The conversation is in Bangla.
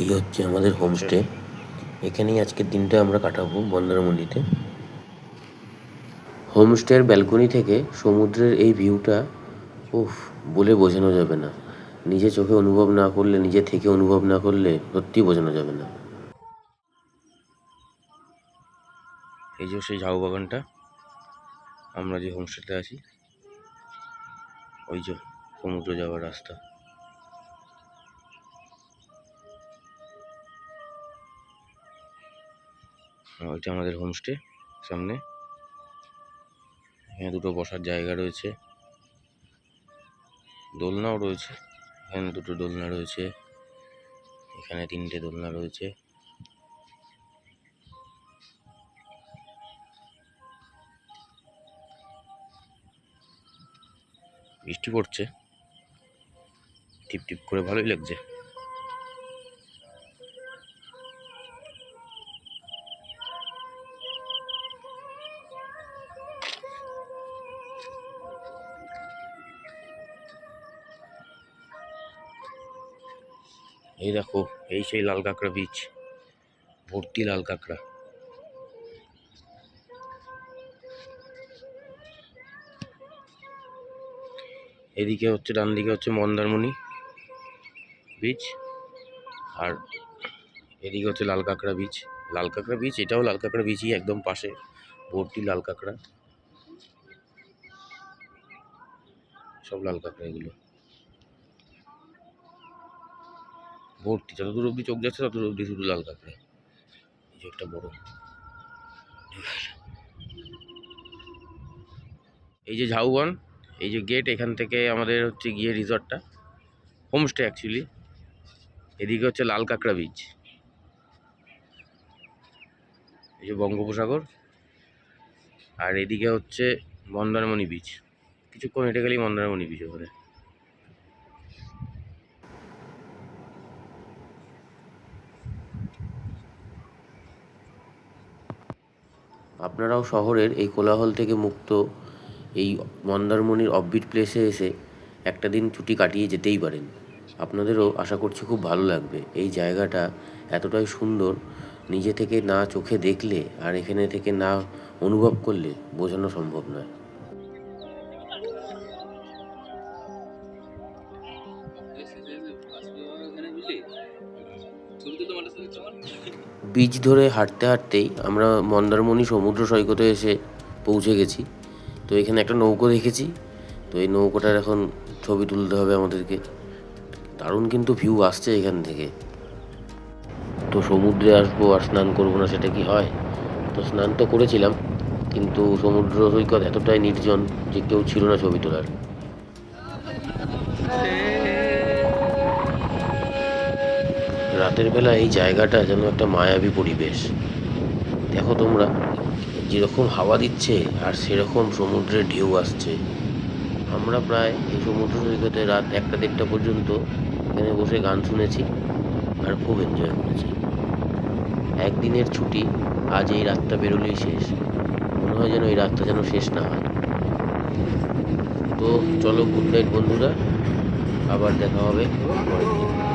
এই হচ্ছে আমাদের হোমস্টে। এখানেই আজকের দিনটা আমরা কাটাবো মন্দারমণিতে। হোমস্টের ব্যালকনি থেকে সমুদ্রের এই ভিউটা উফ, বলে বোঝানো যাবে না। নিজে চোখে অনুভব না করলে, নিজে থেকে অনুভব না করলে সত্যিই বোঝানো যাবে না। এই যে সেই ঝাউ বাগানটা, আমরা যে হোমস্টেতে আছি, ওই যে সমুদ্র যাওয়ার রাস্তা। ওইটা আমাদের হোমস্টে সামনে। এখানে দুটো বসার জায়গা রয়েছে, দোলনাও রয়েছে। এখানে দুটো দোলনা রয়েছে, এখানে তিনটে দোলনা রয়েছে। বৃষ্টি পড়ছে টিপ টিপ করে, ভালোই লাগছে। এই দেখো, এই সেই লাল কাঁকড়া বীচ, ভর্তি লাল কাঁকড়া। এদিকে হচ্ছে, ডান দিকে হচ্ছে মন্দারমণি বীচ, আর এদিকে হচ্ছে লাল কাঁকড়া বীচ। লাল কাঁকড়া বীচ, এটাও লাল কাঁকড়া বীচই, একদম পাশে, ভর্তি লাল কাঁকড়া, সব লাল কাঁকড়া এগুলো ভর্তি। যত দূর অব্দি চোখ যাচ্ছে তত দূর অব্দি শুধু লাল কাঁকড়া। এই যে একটা বড়, এই যে ঝাউবন, এই যে গেট, এখান থেকে আমাদের হচ্ছে গিয়ে রিসর্টটা, হোমস্টে অ্যাকচুয়ালি। এদিকে হচ্ছে লাল কাঁকড়া বীচ, এই যে বঙ্গোপসাগর, আর এদিকে হচ্ছে মন্দারমণি বীচ। কিছুক্ষণ হেঁটে গেলেই মন্দারমণি বীচ ওখানে। আপনারাও শহরের এই কোলাহল থেকে মুক্ত এই মন্দারমণির অফবিট প্লেসে এসে একটা দিন ছুটি কাটিয়ে যেতেই পারেন। আপনাদেরও আশা করছি খুব ভালো লাগবে। এই জায়গাটা এতটাই সুন্দর, নিজে থেকে না চোখে দেখলে আর এখানে থেকে না অনুভব করলে বোঝানো সম্ভব নয়। বীচ ধরে হাঁটতে হাঁটতেই আমরা মন্দারমণি সমুদ্র সৈকতে এসে পৌঁছে গেছি। তো এখানে একটা নৌকো দেখেছি, তো এই নৌকোটার এখন ছবি তুলতে হবে আমাদেরকে। দারুণ কিন্তু ভিউ আসছে এখান থেকে। তো সমুদ্রে আসবো আর স্নান করবো না, সেটা কি হয়? তো স্নান তো করেছিলাম, কিন্তু সমুদ্র সৈকত এতটাই নির্জন যে কেউ ছিল না ছবি তোলার। রাতের বেলা এই জায়গাটা যেন একটা মায়াবী পরিবেশ। দেখো তোমরা, যেরকম হাওয়া দিচ্ছে আর সেরকম সমুদ্রের ঢেউ আসছে। আমরা প্রায় এই সমুদ্র সৈকতে রাত 1টা-1:30 পর্যন্ত এখানে বসে গান শুনেছি আর খুব এনজয় করেছি। একদিনের ছুটি আজ এই রাতটা বেরোলেই শেষ। মনে হয় যেন এই রাতটা যেন শেষ না হয়। তো চলো, গুড নাইট বন্ধুরা, আবার দেখা হবে পরের দিন।